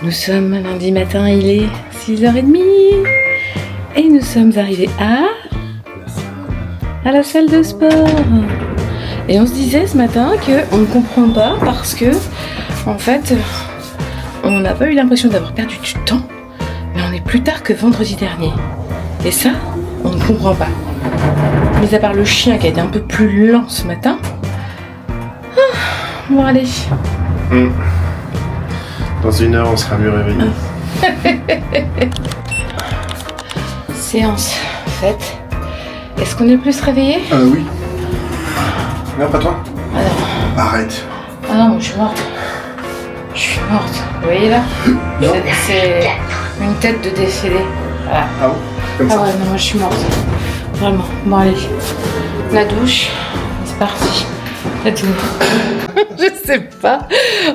Nous sommes lundi matin, il est 6h30 et nous sommes arrivés à la salle de sport. Et on se disait ce matin qu'on ne comprend pas parce que, en fait, on n'a pas eu l'impression d'avoir perdu du temps, mais on est plus tard que vendredi dernier. Et ça, on ne comprend pas. Mis à part le chien qui a été un peu plus lent ce matin. Bon, allez. Dans 1 heure, on sera mieux réveillés. Séance faite. Est-ce qu'on est plus réveillés ? Oui. Non, pas toi. Ah non. Arrête. Ah non, moi je suis morte. Je suis morte. Vous voyez là ? C'est une tête de décédé. Voilà. Ah bon ? Comme ça. Ah ouais, non, moi je suis morte. Vraiment. Bon, allez. La douche. C'est parti. La douche. Je sais pas.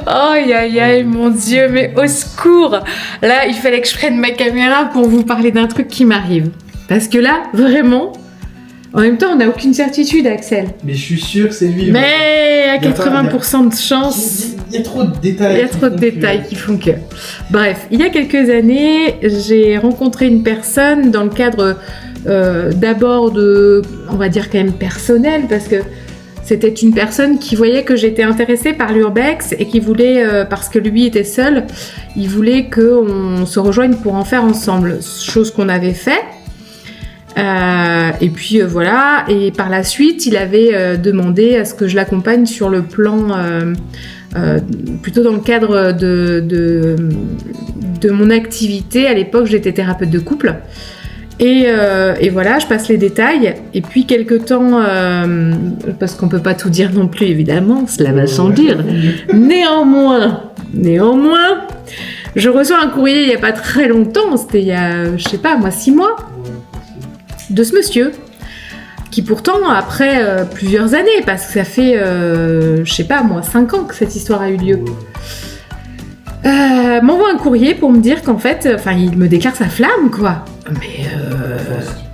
Aïe aïe aïe, mon Dieu, mais au secours. Là, il fallait que je prenne ma caméra pour vous parler d'un truc qui m'arrive. Parce que là, vraiment, en même temps, on n'a aucune certitude, Axel. Mais je suis sûr que c'est lui. Mais à 80% de chance. Il y a trop de détails. Il y a trop de détails qui font que. Bref, il y a quelques années, j'ai rencontré une personne dans le cadre d'abord de, on va dire quand même personnel, parce que c'était une personne qui voyait que j'étais intéressée par l'urbex et qui voulait, parce que lui était seul, il voulait qu'on se rejoigne pour en faire ensemble, chose qu'on avait fait. Et puis voilà, et par la suite, il avait demandé à ce que je l'accompagne sur le plan, plutôt dans le cadre de mon activité. À l'époque, j'étais thérapeute de couple. Et voilà, je passe les détails. Et puis, quelque temps, parce qu'on peut pas tout dire non plus, évidemment, cela va sans dire. Néanmoins, je reçois un courrier il y a pas très longtemps, c'était il y a, je sais pas, moi, 6 mois, de ce monsieur, qui pourtant, après plusieurs années, parce que ça fait, je sais pas, moi, 5 ans que cette histoire a eu lieu, m'envoie un courrier pour me dire qu'en fait, enfin, il me déclare sa flamme, quoi. Mais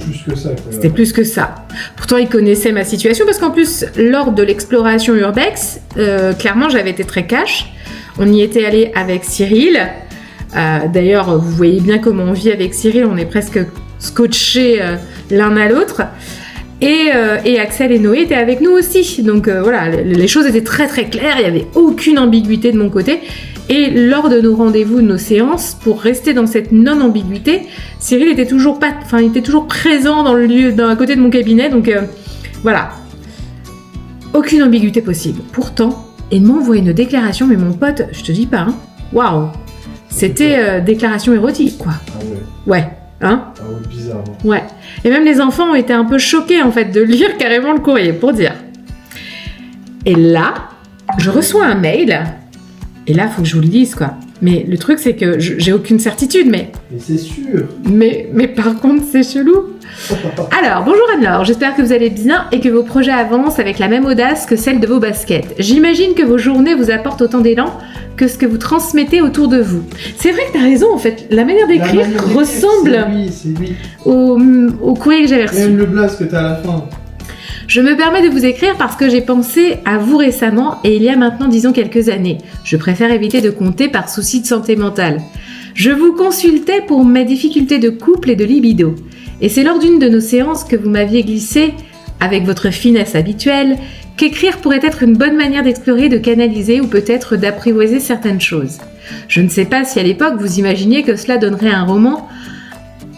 c'était plus que ça. Quoi. C'était plus que ça. Pourtant, il connaissait ma situation, parce qu'en plus, lors de l'exploration urbex, clairement, j'avais été très cash. On y était allé avec Cyril. D'ailleurs, vous voyez bien comment on vit avec Cyril, on est presque scotchés l'un à l'autre. Et Axel et Noé étaient avec nous aussi. Donc voilà, les choses étaient très très claires, il n'y avait aucune ambiguïté de mon côté. Et lors de nos rendez-vous, de nos séances, pour rester dans cette non-ambiguïté, Cyril était toujours présent dans le lieu, à côté de mon cabinet. Donc voilà, aucune ambiguïté possible. Pourtant, il m'envoie une déclaration, mais mon pote, je te dis pas, waouh, c'était déclaration érotique, quoi. Ah ouais. Ouais. Hein ? Ah ouais, bizarre. Hein. Ouais. Et même les enfants ont été un peu choqués, en fait, de lire carrément le courrier, pour dire. Et là, je reçois un mail, et là, il faut que je vous le dise, quoi. Mais le truc, c'est que j'ai aucune certitude, mais c'est sûr. Mais par contre, c'est chelou. Alors, bonjour Anne-Laure, j'espère que vous allez bien et que vos projets avancent avec la même audace que celle de vos baskets. J'imagine que vos journées vous apportent autant d'élan que ce que vous transmettez autour de vous. C'est vrai que t'as raison, en fait. La manière d'écrire ressemble c'est lui. Au courrier que j'avais reçu. Même le blaze que t'as à la fin. Je me permets de vous écrire parce que j'ai pensé à vous récemment et il y a maintenant, disons, quelques années. Je préfère éviter de compter par souci de santé mentale. Je vous consultais pour mes difficultés de couple et de libido. Et c'est lors d'une de nos séances que vous m'aviez glissé, avec votre finesse habituelle, qu'écrire pourrait être une bonne manière d'explorer, de canaliser ou peut-être d'apprivoiser certaines choses. Je ne sais pas si à l'époque vous imaginiez que cela donnerait un roman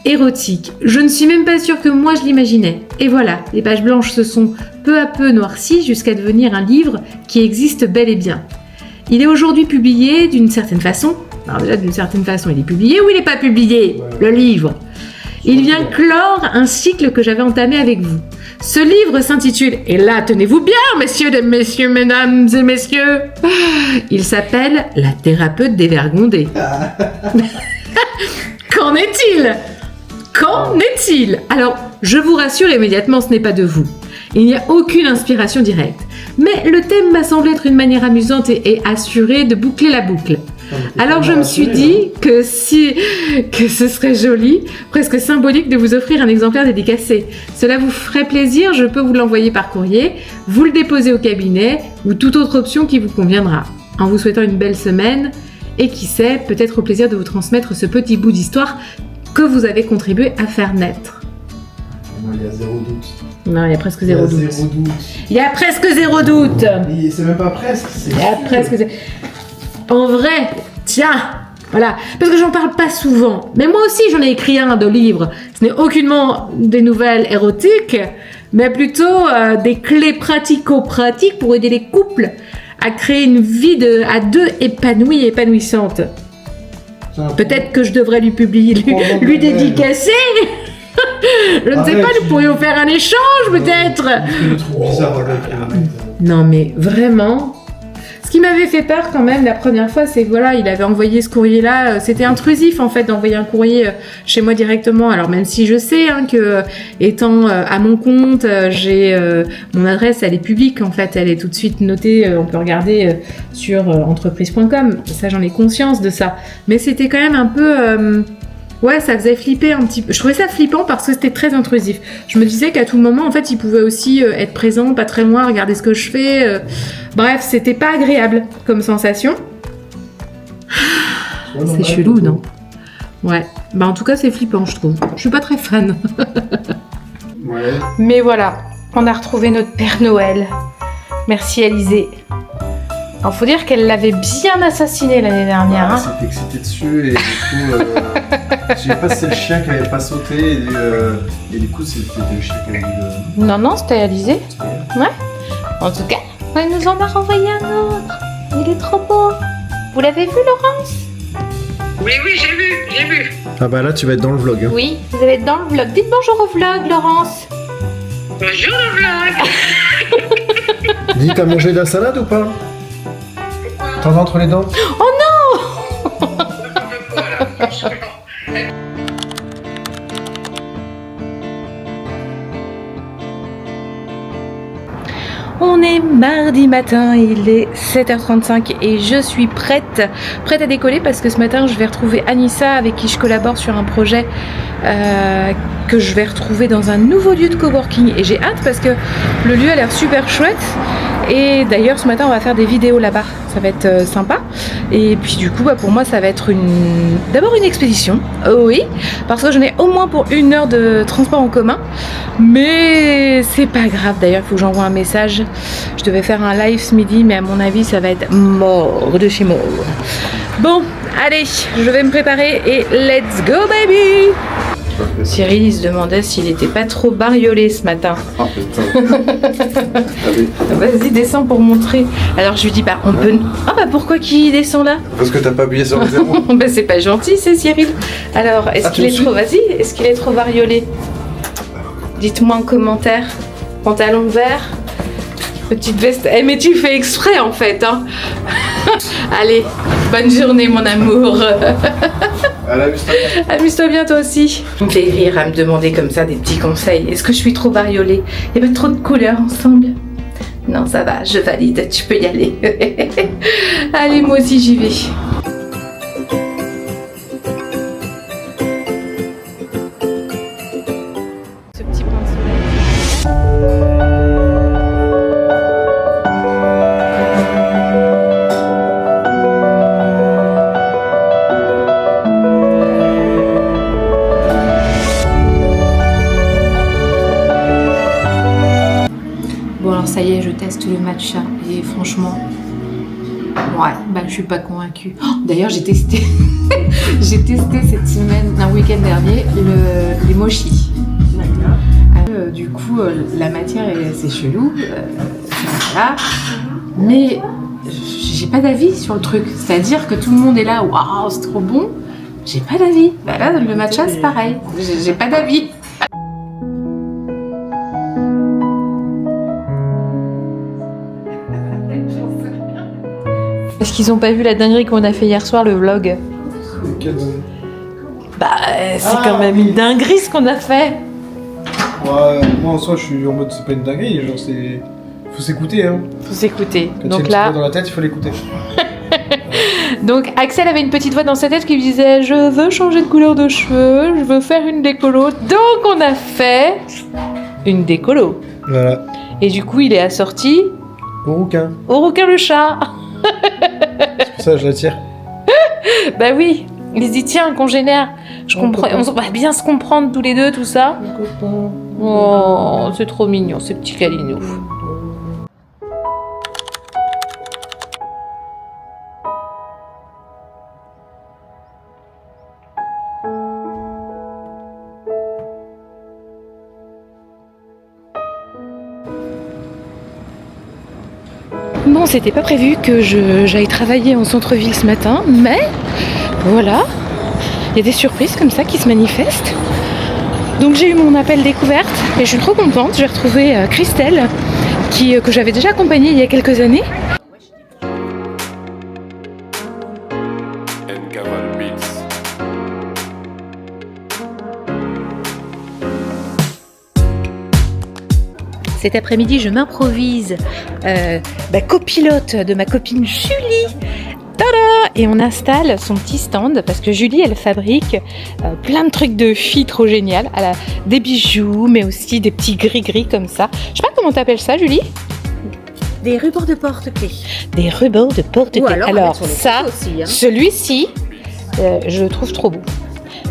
érotique. Je ne suis même pas sûre que moi je l'imaginais. Et voilà, les pages blanches se sont peu à peu noircies jusqu'à devenir un livre qui existe bel et bien. Il est aujourd'hui publié d'une certaine façon. Alors déjà, d'une certaine façon, il est publié ou il n'est pas publié, le livre. Il vient clore un cycle que j'avais entamé avec vous. Ce livre s'intitule, et là, tenez-vous bien, messieurs, mesdames et messieurs, il s'appelle « La thérapeute dévergondée ». Qu'en est-il ? Alors, je vous rassure immédiatement, ce n'est pas de vous. Il n'y a aucune inspiration directe. Mais le thème m'a semblé être une manière amusante et assurée de boucler la boucle. Alors je me suis dit que ce serait joli, presque symbolique de vous offrir un exemplaire dédicacé. Cela vous ferait plaisir, je peux vous l'envoyer par courrier, vous le déposer au cabinet ou toute autre option qui vous conviendra. En vous souhaitant une belle semaine et qui sait, peut-être au plaisir de vous transmettre ce petit bout d'histoire que vous avez contribué à faire naître. Non, il y a zéro doute. Non, il y a presque zéro doute. Zéro doute. Il y a presque zéro doute. Mais c'est même pas presque. Il y a presque zéro. En vrai, tiens, voilà, parce que j'en parle pas souvent. Mais moi aussi, j'en ai écrit un de livre. Ce n'est aucunement des nouvelles érotiques, mais plutôt des clés pratico-pratiques pour aider les couples à créer une vie à deux épanouie et épanouissante. Peut-être que je devrais lui lui dédicacer. Je ne sais pas, nous pourrions faire un échange peut-être. Je le trouve bizarre avec. Non mais vraiment. Ce qui m'avait fait peur quand même la première fois, c'est que voilà, il avait envoyé ce courrier-là. C'était intrusif en fait d'envoyer un courrier chez moi directement. Alors même si je sais que étant à mon compte, j'ai mon adresse, elle est publique en fait, elle est tout de suite notée. On peut regarder sur entreprise.com. Ça, j'en ai conscience de ça. Mais c'était quand même un peu ouais, ça faisait flipper un petit peu. Je trouvais ça flippant parce que c'était très intrusif. Je me disais qu'à tout moment, en fait, il pouvait aussi être présent, pas très loin, regarder ce que je fais. Bref, c'était pas agréable comme sensation. C'est chelou, non? Ouais. Bah en tout cas, c'est flippant, je trouve. Je suis pas très fan. Ouais. Mais voilà, on a retrouvé notre Père Noël. Merci Alizée. Alors, faut dire qu'elle l'avait bien assassiné l'année dernière. Ah, c'était excité dessus et du coup, je sais pas si c'est le chien qui avait pas sauté et du coup c'était le chien qui avait dit le... Non, c'était Alizée. Ouais. En tout cas, elle nous en a renvoyé un autre. Il est trop beau. Vous l'avez vu, Laurence? Oui, j'ai vu. Ah bah là, tu vas être dans le vlog. Hein. Oui, vous allez être dans le vlog. Dites bonjour au vlog, Laurence. Bonjour le vlog. Dis, t'as mangé de la salade ou pas? T'en as entre les dents? Oh non! On est mardi matin, il est 7h35 et je suis prête à décoller parce que ce matin je vais retrouver Anissa avec qui je collabore sur un projet que je vais retrouver dans un nouveau lieu de coworking et j'ai hâte parce que le lieu a l'air super chouette et d'ailleurs ce matin on va faire des vidéos là-bas, ça va être sympa et puis du coup pour moi ça va être d'abord une expédition, oui, parce que j'en ai au moins pour 1 heure de transport en commun mais c'est pas grave, d'ailleurs il faut que j'envoie un message. Je devais faire un live ce midi, mais à mon avis, ça va être mort de chez mort. Bon, allez, je vais me préparer et let's go, baby! Cyril, il se demandait s'il était pas trop bariolé ce matin. Ah putain. Allez. Vas-y, descends pour montrer. Alors je lui dis, on peut... Ah pourquoi qu'il descend là? Parce que t'as pas appuyé sur le zéro. C'est pas gentil, c'est Cyril. Alors, est-ce qu'il est trop... Vas-y, est-ce qu'il est trop bariolé? Dites-moi en commentaire. Pantalon vert, petite veste. Eh mais tu fais exprès en fait, hein. Allez, bonne journée mon amour. Amuse-toi bien toi aussi. Ça me fait rire à me demander comme ça des petits conseils. Est-ce que je suis trop bariolée? Il n'y a pas trop de couleurs ensemble? Non, ça va, je valide, tu peux y aller. Allez, moi aussi j'y vais. Ça y est, je teste le matcha et franchement, ouais, je suis pas convaincue. Oh, d'ailleurs, j'ai testé, cette semaine, un week-end dernier, les mochis. Du coup, la matière est assez chelou, voilà. Mais j'ai pas d'avis sur le truc. C'est-à-dire que tout le monde est là, waouh, c'est trop bon. J'ai pas d'avis. Bah là, le matcha, c'est pareil. J'ai pas d'avis. Est-ce qu'ils ont pas vu la dinguerie qu'on a fait hier soir, le vlog? C'est quand même une dinguerie ce qu'on a fait. Ouais, moi en soi je suis en mode c'est pas une dinguerie, genre faut s'écouter hein. Faut s'écouter. Quand donc il y a là, dans la tête, il faut l'écouter. Donc Axel avait une petite voix dans sa tête qui lui disait je veux changer de couleur de cheveux, je veux faire une décolo. Donc on a fait une décolo. Voilà. Et du coup il est assorti Au rouquin. au rouquin le chat. C'est pour ça que je l'attire. Bah oui, il se dit tiens congénère, je comprends, on va bien se comprendre tous les deux tout ça. Oh c'est trop mignon ce petit câlinou. Bon, c'était pas prévu que j'aille travailler en centre-ville ce matin, mais voilà, il y a des surprises comme ça qui se manifestent. Donc j'ai eu mon appel découverte et je suis trop contente. J'ai retrouvé Christelle, que j'avais déjà accompagnée il y a quelques années. Cet après-midi, je m'improvise copilote de ma copine Julie. Tada! Et on installe son petit stand parce que Julie, elle fabrique plein de trucs de filles trop géniales. Elle a des bijoux, mais aussi des petits gris-gris comme ça. Je sais pas comment t'appelles ça, Julie? Des rubans de porte-clés. Des rubans de porte-clés. Ou alors ça, aussi, hein. celui-ci, je le trouve trop beau.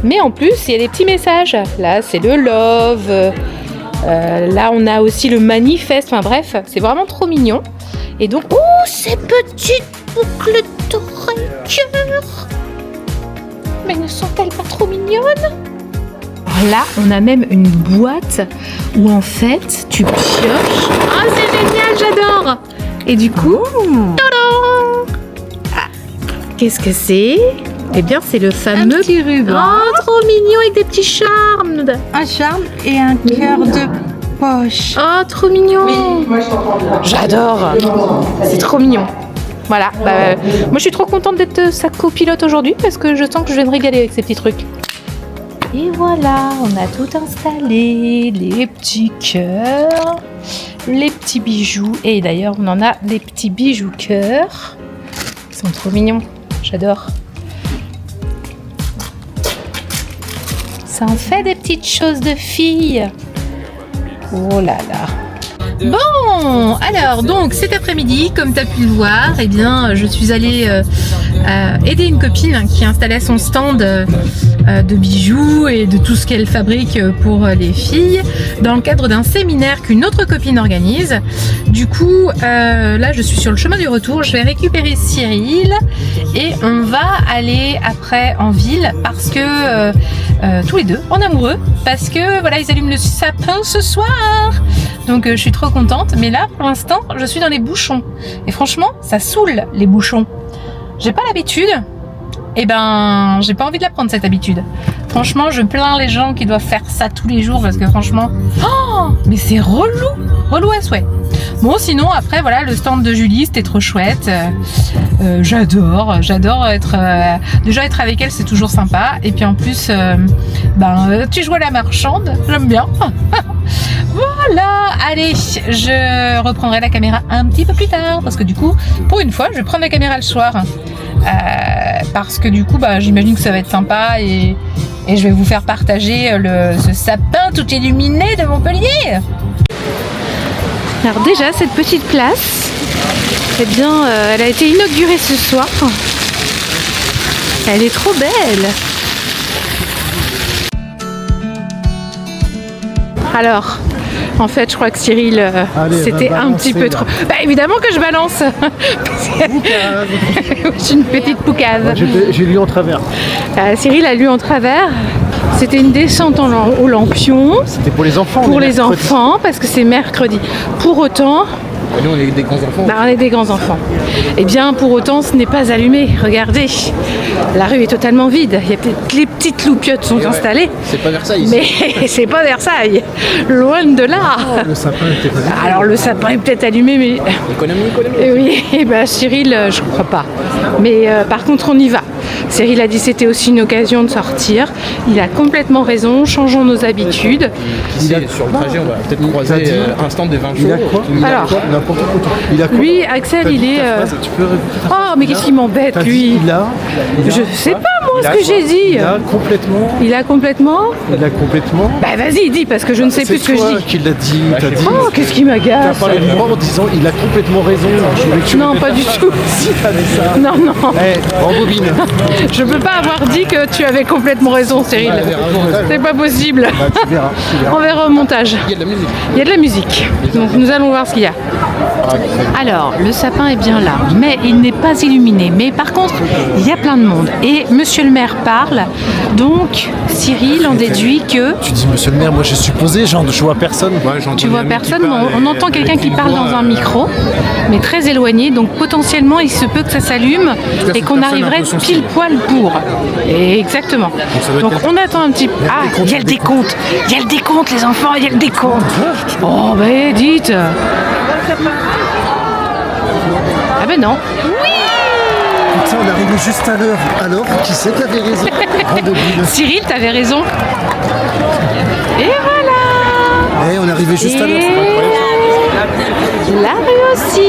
Mais en plus, il y a des petits messages. Là, c'est le love. Là, on a aussi le manifeste. Enfin bref, c'est vraiment trop mignon. Et donc, oh, ces petites boucles d'oreilles cœur. Mais ne sont-elles pas trop mignonnes? Alors là, on a même une boîte où en fait, tu pioches. Ah, c'est génial, j'adore. Et du coup, tadam! Ah, qu'est-ce que c'est? Eh bien, c'est le fameux petit ruban. Oh, trop mignon avec des petits charmes. Un charme et un cœur de poche. Oh, trop mignon. J'adore. C'est trop mignon. Voilà. Moi, je suis trop contente d'être sa copilote aujourd'hui parce que je sens que je vais me régaler avec ces petits trucs. Et voilà, on a tout installé. Les petits cœurs, les petits bijoux. Et d'ailleurs, on en a des petits bijoux cœurs. Ils sont trop mignons. J'adore. Ça en fait des petites choses de filles. Oh là là. Bon, alors donc cet après-midi, comme tu as pu le voir, eh bien, je suis allée aider une copine qui installait son stand de bijoux et de tout ce qu'elle fabrique pour les filles dans le cadre d'un séminaire qu'une autre copine organise. Du coup, là, je suis sur le chemin du retour. Je vais récupérer Cyril et on va aller après en ville parce que tous les deux en amoureux, parce que voilà, ils allument le sapin ce soir. Donc je suis trop contente, mais là pour l'instant je suis dans les bouchons et franchement ça saoule les bouchons. J'ai pas l'habitude, et ben j'ai pas envie de la prendre cette habitude. Franchement je plains les gens qui doivent faire ça tous les jours parce que franchement, oh, mais c'est relou à souhait. Bon sinon après voilà le stand de Julie c'était trop chouette, j'adore être déjà être avec elle c'est toujours sympa et puis en plus tu joues à la marchande, j'aime bien. Voilà, allez, je reprendrai la caméra un petit peu plus tard parce que du coup, pour une fois, je vais prendre la caméra le soir parce que du coup, j'imagine que ça va être sympa et je vais vous faire partager ce sapin tout illuminé de Montpellier. Alors déjà, cette petite place, eh bien, elle a été inaugurée ce soir. Elle est trop belle. Alors, en fait, je crois que Cyril, c'était un petit peu trop... évidemment que je balance. Je suis une petite poucave. J'ai lu en travers. Cyril a lu en travers. C'était une descente au lampion. C'était pour les enfants. Pour les enfants, parce que c'est mercredi. Pour autant... Nous, on est des grands enfants. On est des grands enfants. Eh bien, pour autant, ce n'est pas allumé. Regardez, la rue est totalement vide. Il y a peut-être les petites loupiottes sont installées. C'est pas Versailles ici. Mais c'est pas Versailles. Loin de là. Le sapin était pas allumé. Alors, le sapin est peut-être allumé, mais... Économie. Oui, Cyril, je crois pas. Mais par contre, on y va. Cyril a dit c'était aussi une occasion de sortir. Il a complètement raison, changeons nos habitudes. Qui sait, sur le trajet, on va peut-être croiser un stand des vins chauds. Il a quoi? Alors, N'importe quoi. Il a quoi? lui, Axel, il est... Tu peux répéter ta phrase? Oh, mais qu'est-ce qu'il m'embête, T'as dit, lui? il a Je sais pas, moi, il ce a que quoi? j'ai dit. Il a complètement. Il a complètement... Bah vas-y, dis, parce que je ne sais plus ce que je C'est toi dis. qui l'a dit. T'as dit. Oh, qu'est-ce qui T'as m'agace? parlé de moi en disant il a complètement raison. Je voulais que tu Non, répètes pas ta du phrase. tout. Si t'as dit ça. Non, non. Eh, rembobine. Je peux pas avoir dit que tu avais complètement raison, Cyril. C'est pas possible. Bah, tu verras. On verra au montage. Il y a de la musique. Il y a de la musique. Donc nous allons voir ce qu'il y a. Alors, le sapin est bien là, mais il n'est pas illuminé. Mais par contre, il y a plein de monde. Et monsieur le maire parle. Donc, Cyril en déduit que... Tu dis monsieur le maire, moi j'ai supposé, genre je vois personne. Tu vois personne, mais on entend quelqu'un qui parle dans un micro, mais très éloigné. Donc potentiellement, il se peut que ça s'allume et qu'on arriverait pile poil pour. Et exactement. Donc on attend un petit peu. Ah, il y a le décompte. Il y a le décompte, les enfants, il y a le décompte. Oh, ben dites. Ah ben non. Putain, on est arrivé juste à l'heure. Alors, qui c'est qui avait raison? Rembobine. Cyril, t'avais raison. Et voilà. Eh, on est arrivé juste à l'heure. C'est pas incroyable. La rue aussi.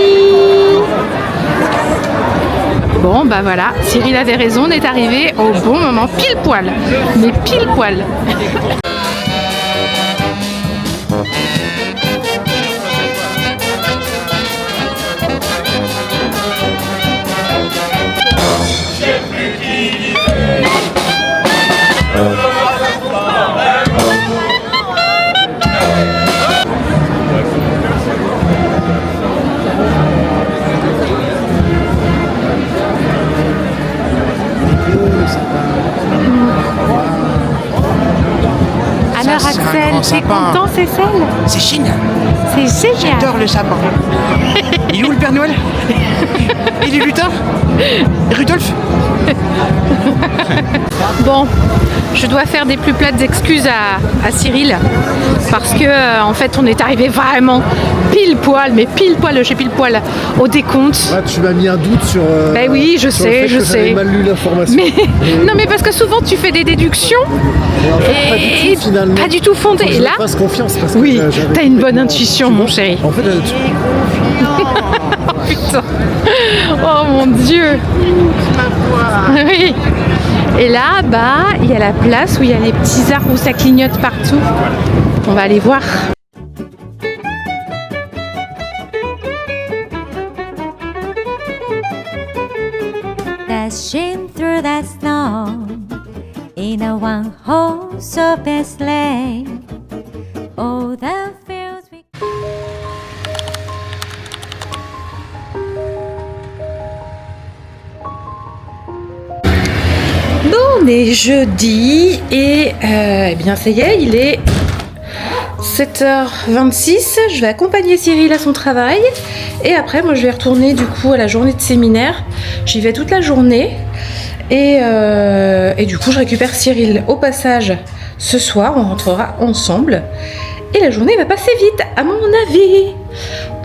Bon, bah voilà, Cyril avait raison, on est arrivé au bon moment, pile poil. Mais pile poil. Alors Axel, t'es content, c'est celle? C'est génial. C'est génial. J'adore le sapin. Il est où le Père Noël? Il est lutin? Rudolph? Bon, je dois faire des plus plates excuses à Cyril parce que en fait on est arrivé vraiment pile poil, mais pile poil chez pile poil au décompte. Ouais, tu m'as mis un doute sur. Ben oui, je sur sais, le fait je que j'avais sais. mal lu l'information. Mais non, mais parce que souvent tu fais des déductions Et en fait, pas du tout, finalement. pas du tout fondées. Faut que Et je là, me fasse confiance parce que oui, j'avais t'as une bonne complètement- intuition, Tu mon vois chéri. En fait, Putain. Oh mon Dieu. Oui. Et là, bah, il y a la place où il y a les petits arbres où ça clignote partout. On va aller voir. Dashing through the snow in a one-horse open sleigh. Oh, the fields we... Bon, on est jeudi et eh bien ça y est, il est 7h26. Je vais accompagner Cyril à son travail et après moi je vais retourner du coup à la journée de séminaire. J'y vais toute la journée et du coup je récupère Cyril au passage ce soir. On rentrera ensemble et la journée va passer vite à mon avis.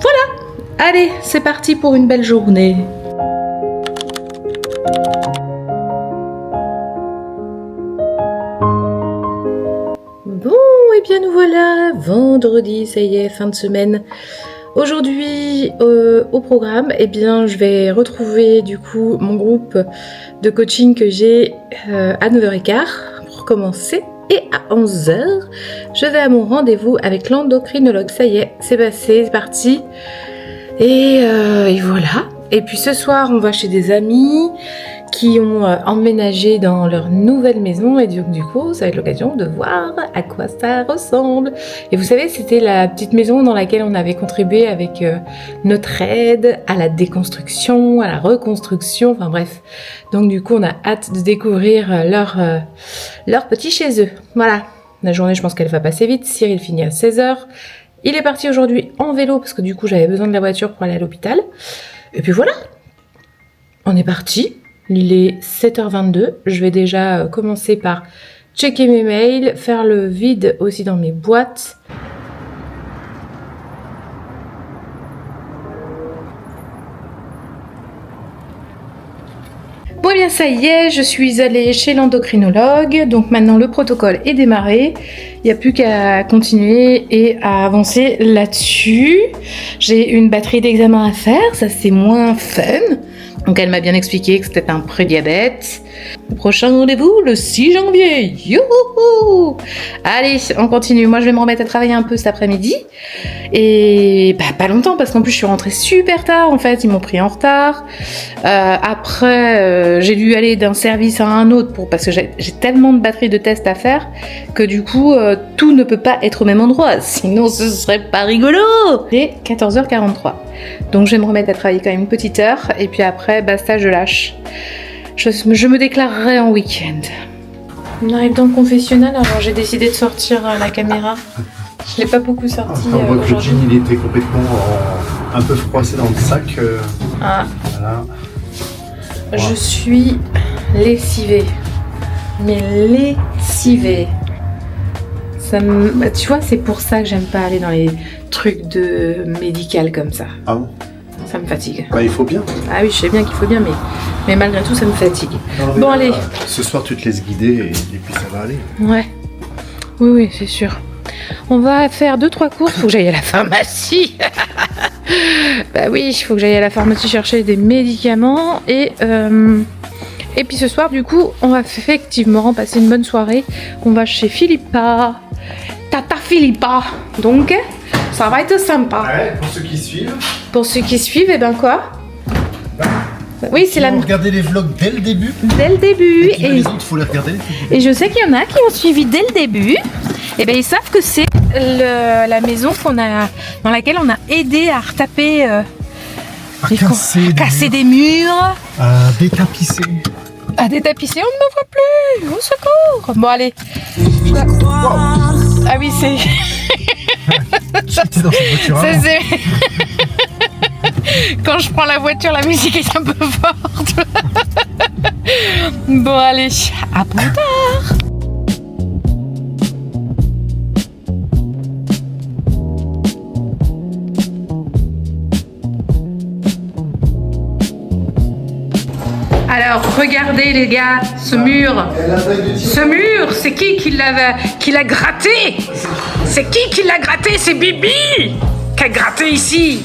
Voilà, allez c'est parti pour une belle journée. Bon, et bien nous voilà, vendredi, ça y est, fin de semaine. Aujourd'hui, au programme, eh bien, je vais retrouver du coup mon groupe de coaching que j'ai à 9h15 pour commencer. Et à 11h, je vais à mon rendez-vous avec l'endocrinologue. Ça y est, c'est passé, c'est parti. Et voilà. Et puis ce soir, on va chez des amis qui ont emménagé dans leur nouvelle maison et du coup, ça va être l'occasion de voir à quoi ça ressemble. Et vous savez, c'était la petite maison dans laquelle on avait contribué avec notre aide à la déconstruction, à la reconstruction, enfin bref. Donc du coup, on a hâte de découvrir leur petit chez eux. Voilà, la journée, je pense qu'elle va passer vite. Cyril finit à 16h. Il est parti aujourd'hui en vélo parce que du coup, j'avais besoin de la voiture pour aller à l'hôpital. Et puis voilà, on est parti. Il est 7h22, je vais déjà commencer par checker mes mails, faire le vide aussi dans mes boîtes. Bon, eh bien, ça y est, je suis allée chez l'endocrinologue. Donc maintenant, le protocole est démarré. Il n'y a plus qu'à continuer et à avancer là-dessus. J'ai une batterie d'examens à faire. Ça, c'est moins fun. Donc elle m'a bien expliqué que c'était un prédiabète. Le prochain rendez-vous, le 6 janvier. Youhou! Allez, on continue. Moi, je vais me remettre à travailler un peu cet après-midi. Et bah, pas longtemps, parce qu'en plus, je suis rentrée super tard, en fait. Ils m'ont pris en retard. Après, j'ai dû aller d'un service à un autre parce que j'ai tellement de batteries de tests à faire que du coup, tout ne peut pas être au même endroit. Sinon, ce serait pas rigolo. Il est 14h43. Donc, je vais me remettre à travailler quand même une petite heure. Et puis après, basta, je lâche. Je me déclarerai en week-end. On arrive dans le confessionnal, alors j'ai décidé de sortir la caméra. Je l'ai pas beaucoup sorti On voit que le aujourd'hui. jean il était complètement un peu froissé dans le sac. Ah, Voilà. je suis lessivée. Mais lessivée. Tu vois, c'est pour ça que j'aime pas aller dans les trucs de médical comme ça. Ah bon? Ça me fatigue. Bah il faut bien. Ah oui, je sais bien qu'il faut bien, mais malgré tout, ça me fatigue. Non, mais Bon, allez. Ce soir tu te laisses guider et puis ça va aller. Ouais. Oui, c'est sûr. On va faire 2-3 courses. Faut que j'aille à la pharmacie. Bah oui, il faut que j'aille à la pharmacie chercher des médicaments. Et puis ce soir, du coup, on va effectivement passer une bonne soirée. On va chez Philippa. Tata Philippa. Donc, ça va être sympa. Ouais, pour ceux qui suivent. Pour ceux qui suivent, et ben quoi? Oui, c'est la... Regardez les vlogs dès le début. Dès le début. Et les autres, faut les regarder. Et je sais qu'il y en a qui ont suivi dès le début. Et bien ils savent que c'est la maison dans laquelle on a aidé à retaper, casser des murs, À détapisser. à détapisser. On ne me voit plus. Au secours. Bon allez. Ah oui c'est. J'étais dans cette voiture. Ça, c'est... Quand je prends la voiture, la musique est un peu forte. Bon allez, à plus tard. Alors, regardez les gars, ce mur, c'est qui l'a gratté? C'est qui l'a gratté? C'est Bibi qui a gratté ici.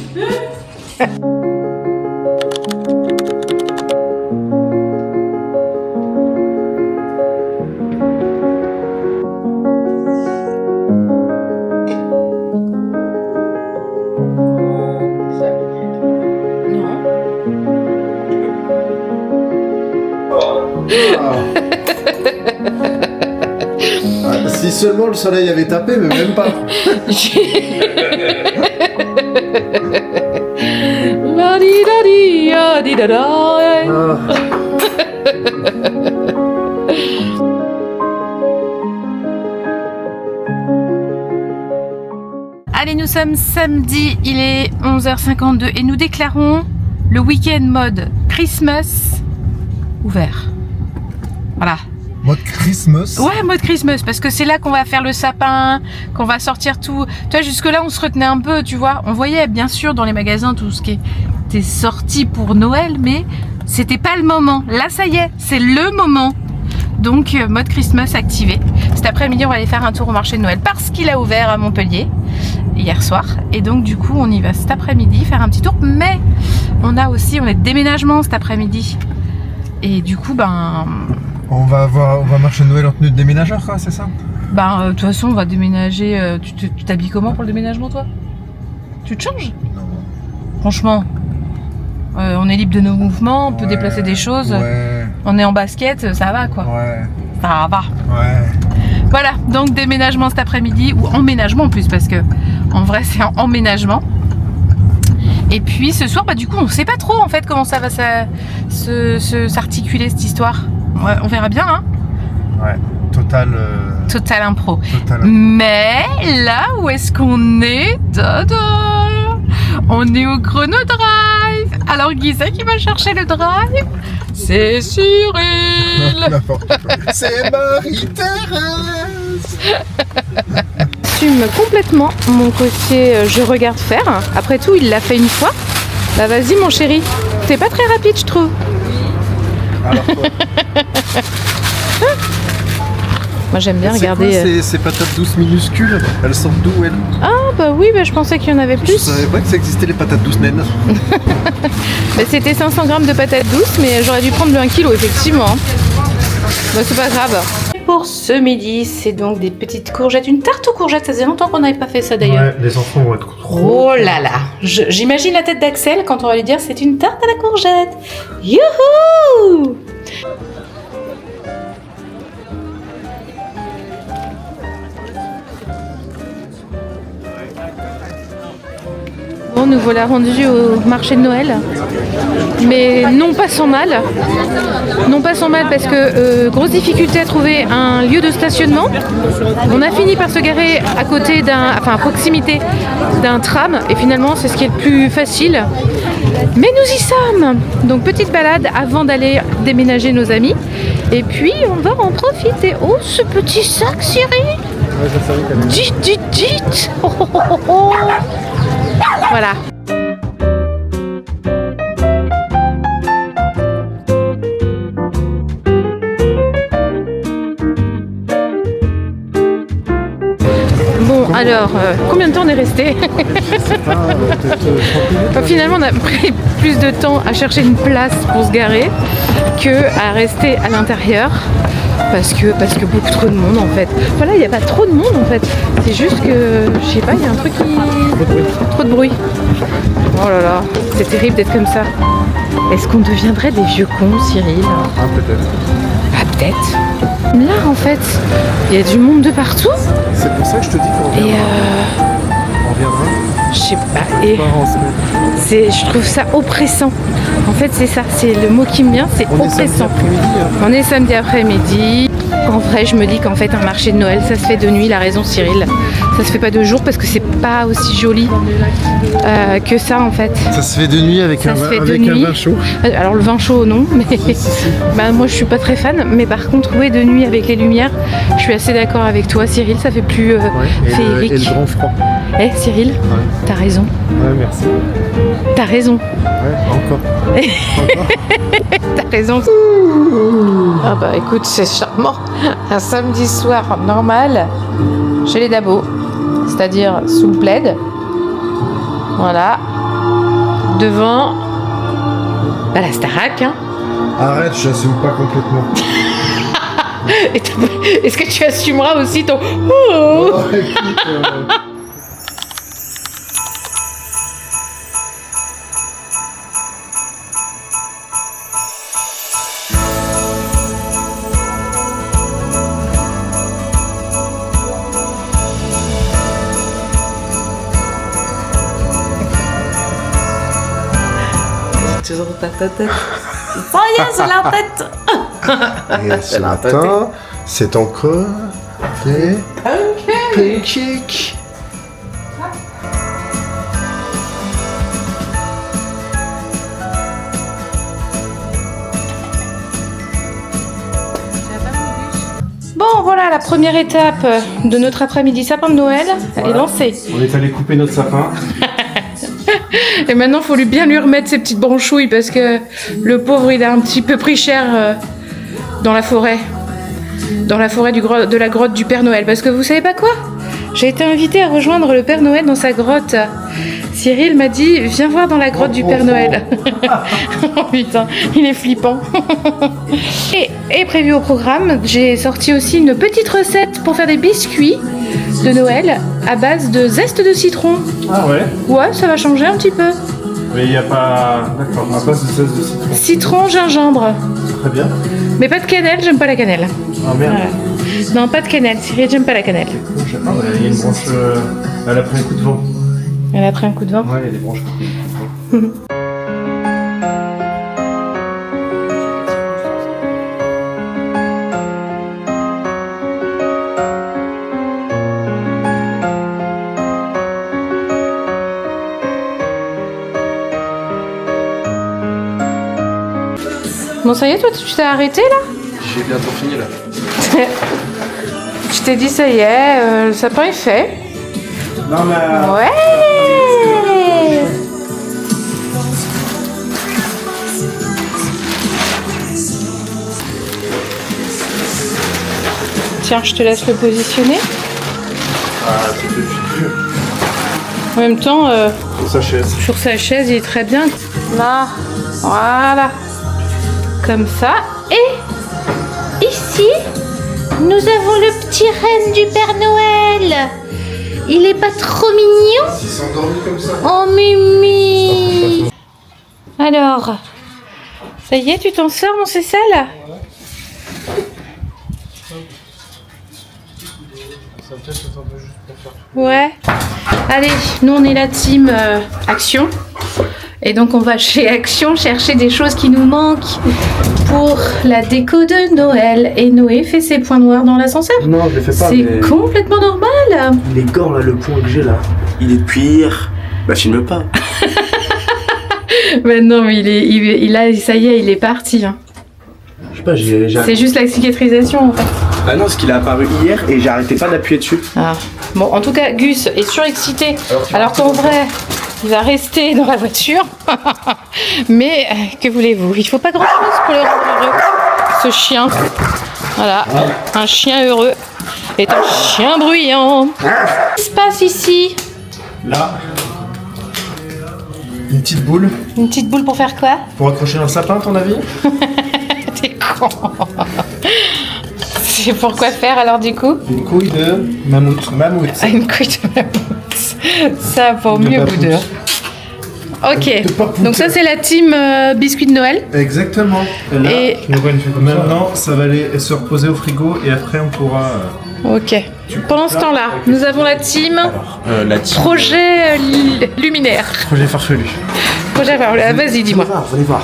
Si seulement le soleil avait tapé, mais même pas. Allez, nous sommes samedi, il est 11h52 et nous déclarons le week-end mode Christmas ouvert. Voilà. Mode Christmas. Ouais, mode Christmas, parce que c'est là qu'on va faire le sapin, qu'on va sortir tout. Tu vois, jusque-là, on se retenait un peu, tu vois. On voyait bien sûr dans les magasins tout ce qui était sorti pour Noël, mais c'était pas le moment. Là, ça y est, c'est le moment. Donc, mode Christmas activé. Cet après-midi, on va aller faire un tour au marché de Noël parce qu'il a ouvert à Montpellier hier soir. Et donc, du coup, on y va cet après-midi faire un petit tour. Mais on est de déménagement cet après-midi. Et du coup, On va marcher Noël en tenue de déménageur, quoi, c'est ça? de toute façon, on va déménager. Tu t'habilles comment pour le déménagement, toi? Tu te changes? Non. Franchement, on est libre de nos mouvements, on peut déplacer des choses. Ouais. On est en basket, ça va quoi. Ouais. Ça va. Ouais. Voilà, donc déménagement cet après-midi, ou emménagement en plus, parce que en vrai c'est un emménagement. Et puis ce soir, du coup, on sait pas trop en fait comment ça va s'articuler cette histoire. Ouais, on verra bien, hein. Ouais. Total impro. Total. Mais là où est-ce qu'on est? On est au Chrono Drive. Alors qui c'est qui va chercher le drive? C'est Cyril. C'est Marie-Thérèse. J'assume complètement mon côté je regarde faire. Après tout, il l'a fait une fois. Bah vas-y mon chéri. T'es pas très rapide, je trouve. Alors quoi? Moi j'aime bien C'est regarder. quoi, ces patates douces minuscules, elles sortent d'où elles? Ah bah oui, bah, je pensais qu'il y en avait Je plus. savais pas que ça existait les patates douces naines. Bah, c'était 500 grammes de patates douces, mais j'aurais dû prendre le 1 kg effectivement. Bah c'est pas grave. Pour ce midi, c'est donc des petites courgettes, une tarte aux courgettes. Ça faisait longtemps qu'on n'avait pas fait ça d'ailleurs. Ouais, les enfants vont être trop. Oh là là, j'imagine la tête d'Axel quand on va lui dire c'est une tarte à la courgette. Youhou! Bon, nous voilà rendus au marché de Noël, mais non pas sans mal. Non pas sans mal parce que grosse difficulté à trouver un lieu de stationnement. On a fini par se garer à côté à proximité d'un tram et finalement c'est ce qui est le plus facile. Mais nous y sommes. Donc petite balade avant d'aller déménager nos amis. Et puis on va en profiter. Oh ce petit sac Cyril. Ouais, je savais qu'elle allait. Dites. Oh, oh, oh, oh. Voilà. Bon, alors, combien de temps on est resté? Finalement, on a pris plus de temps à chercher une place pour se garer que à rester à l'intérieur. Parce que beaucoup trop de monde en fait. Voilà, il n'y a pas trop de monde en fait. C'est juste que, je sais pas, il y a un truc qui... Trop de bruit. Oh là là, c'est terrible d'être comme ça. Est-ce qu'on deviendrait des vieux cons, Cyril? Ah, peut-être. Ah, peut-être. Là, en fait, il y a du monde de partout. C'est pour ça que je te dis qu'on Et reviendra. On reviendra. je sais pas. Et Pas en semaine. je trouve ça oppressant. En fait, c'est ça. C'est le mot qui me vient, c'est On est samedi oppressant. après-midi. Hein. On est samedi après-midi. En vrai, je me dis qu'en fait, un marché de Noël, ça se fait de nuit. Il a raison, Cyril. Ça se fait pas de jour parce que c'est pas aussi joli que ça, en fait. Ça se fait de nuit avec Ça un se fait de avec nuit. un vin chaud. Alors le vin chaud, non, mais bah, moi je suis pas très fan. Mais par contre, oui, de nuit avec les lumières, je suis assez d'accord avec toi, Cyril. Ça fait plus Ouais. féerique. Et le grand froid. Eh, Cyril, t'as raison. Ouais, merci. T'as raison. Ouais, encore. T'as raison. Ah bah écoute, c'est charmant. Un samedi soir normal chez les Dabos, c'est-à-dire sous le plaid. Voilà. Devant bah, la Starac. Hein. Arrête, j'assume pas complètement. Est-ce que tu assumeras aussi ton... Oh, écoute, Toujours ta tête. Ça y est, c'est la tête. et ce matin, c'est encore des pancakes. Bon, voilà, la première étape de notre après-midi sapin de Noël est lancée. On est allé couper notre sapin. Et maintenant, il faut bien lui remettre ses petites branchouilles parce que le pauvre, il a un petit peu pris cher dans la forêt. Dans la forêt de la grotte du Père Noël. Parce que vous savez pas quoi? J'ai été invitée à rejoindre le Père Noël dans sa grotte. Cyril m'a dit, viens voir dans la grotte du Père Noël. Oh putain, il est flippant. Et prévu au programme, j'ai sorti aussi une petite recette pour faire des biscuits de Noël à base de zeste de citron. Ah ouais. Ouais, ça va changer un petit peu. Mais il n'y a pas. D'accord, à base de zeste de citron. Citron, gingembre. Très bien. Mais pas de cannelle, j'aime pas la cannelle. Ah merde. Voilà. Non, pas de cannelle, Cyril, j'aime pas la cannelle. Je sais pas, il y a une branche. Elle a pris un coup de vent. Elle a pris un coup de vent. Ouais, il y a des branches qui ont pris un coup de vent. Bon, ça y est, toi, tu t'es arrêté là? J'ai bientôt fini là. Tu t'es dit, ça y est, le sapin est fait. Non, mais. Ouais! Tiens, je te laisse le positionner. Ah, c'est le futur. En même temps, Sur sa chaise. sur sa chaise, il est très bien. Là, voilà. Comme ça. Et ici, nous avons le petit renne du Père Noël. Il est pas trop mignon? Il s'est endormi comme ça. Oh, Mimi. Alors, ça y est, tu t'en sors, mon Cécile? Ouais. Allez, nous on est la team Action. Et donc on va chez Action chercher des choses qui nous manquent pour la déco de Noël. Et Noé fait ses points noirs dans l'ascenseur. Non, je les fais pas. C'est complètement normal. Les gants là, le point que j'ai là, il est depuis hier. Bah filme pas. Mais non, mais il a, ça y est, il est parti. Hein. Je sais pas, j'ai. C'est juste la cicatrisation en fait. Bah non, parce qu'il est apparu hier et j'arrêtais pas d'appuyer dessus. Ah. Bon, en tout cas, Gus est surexcité, alors qu'en vrai, il va rester dans la voiture. Mais que voulez-vous? Il faut pas grand-chose pour le rendre heureux. Ce chien, voilà, un chien heureux est un chien bruyant. Qu'est-ce qui se passe ici? Là, une petite boule Une petite boule pour faire quoi? pour accrocher un sapin, à ton avis? T'es con. C'est pour quoi faire alors du coup? Une couille de mammouth. Mammouth. Ah, une couille de mammouth. Ça pour mieux vous deux. Ok, donc ça c'est la team biscuit de Noël. Exactement. Et là, Et- maintenant, ça va aller se reposer au frigo et après on pourra. Ok. Pendant ce temps-là, nous avons la team La team. projet luminaire. Projet farfelu. Projet, ah, vas-y, dis-moi. Venez voir.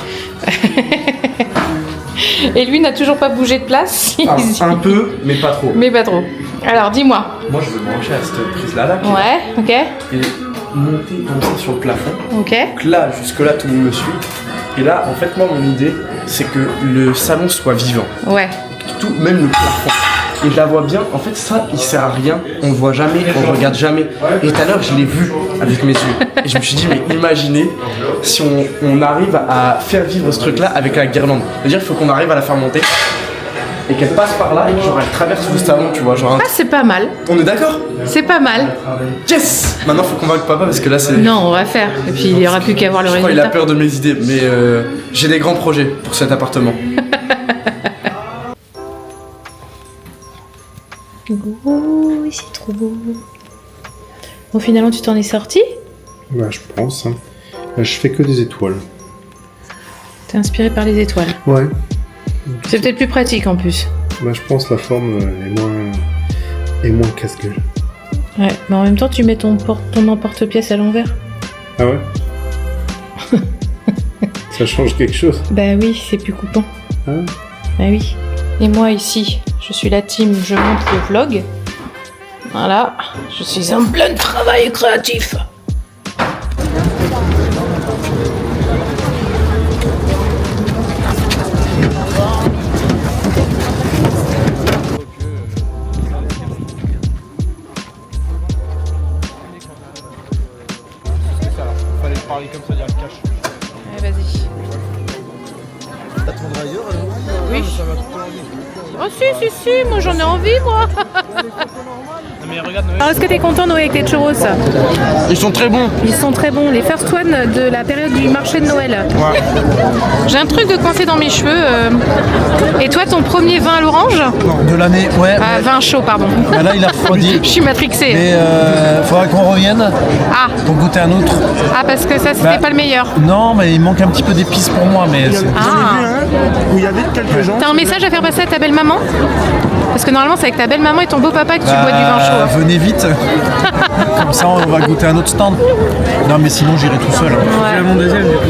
Et lui n'a toujours pas bougé de place. Un peu, mais pas trop. Mais pas trop. Alors, dis-moi. Moi, je veux brancher à cette prise-là, là, Ouais, ok. et monter comme ça sur le plafond. Ok. Donc là, jusque-là, tout le monde me suit. Et là, en fait, moi, mon idée, c'est que le salon soit vivant. Ouais. Tout, même le plafond. Et je la vois bien, en fait, ça, il sert à rien. On le voit jamais, on le regarde jamais. Et tout à l'heure, je l'ai vu avec mes yeux. Et je me suis dit, mais imaginez si on arrive à faire vivre ce truc-là avec la guirlande. C'est-à-dire qu'il faut qu'on arrive à la faire monter. Et qu'elle passe par là et que genre elle traverse le salon, tu vois. Genre Ah, c'est pas mal. On est d'accord? C'est pas mal. Yes! Maintenant, faut convaincre papa parce que là, c'est. Non, on va faire. Et puis, il n'y aura plus qu'à voir le Je crois qu'il a résultat. peur de mes idées, mais j'ai des grands projets pour cet appartement. Oh, c'est trop beau. Bon, finalement, tu t'en es sorti? Bah, je pense. Hein. Là, je fais que des étoiles. T'es inspiré par les étoiles. Ouais. C'est peut-être plus pratique en plus. Bah, je pense la forme est moins casse-gueule. Ouais, mais en même temps, tu mets ton emporte-pièce à l'envers. Ah ouais? Ça change quelque chose. Bah oui, c'est plus coupant. Ah ouais? Bah oui. Et moi ici, je suis la team, je monte le vlog. Voilà, je suis en plein travail créatif. Fallait parler comme ça, dire le cash. Allez, vas-y. T'attendras ailleurs Oui. Oh si, moi j'en ai envie, moi. Mais regarde, Noël. Alors, est-ce que t'es content, Noé, avec tes churros? Ils sont très bons. Ils sont très bons, les first one de la période du marché de Noël. J'ai un truc de coincé dans mes cheveux. Et toi, ton premier vin à l'orange? De l'année, ouais. Ah, vin chaud, pardon. Bah là, il a refroidi. Je suis matrixée. Mais faudra qu'on revienne Ah, pour goûter un autre. parce que ça, c'était Bah, pas le meilleur. Non, mais il manque un petit peu d'épices pour moi. Mais c'est- Ah, Où il y avait quelques gens. t'as un message à faire passer à ta belle-maman? Parce que normalement, c'est avec ta belle-maman et ton beau-papa que tu bois du vin chaud. venez vite. Comme ça, on va goûter un autre stand. Non, mais sinon, j'irai tout seul. Ouais. Mon deuxième, du coup.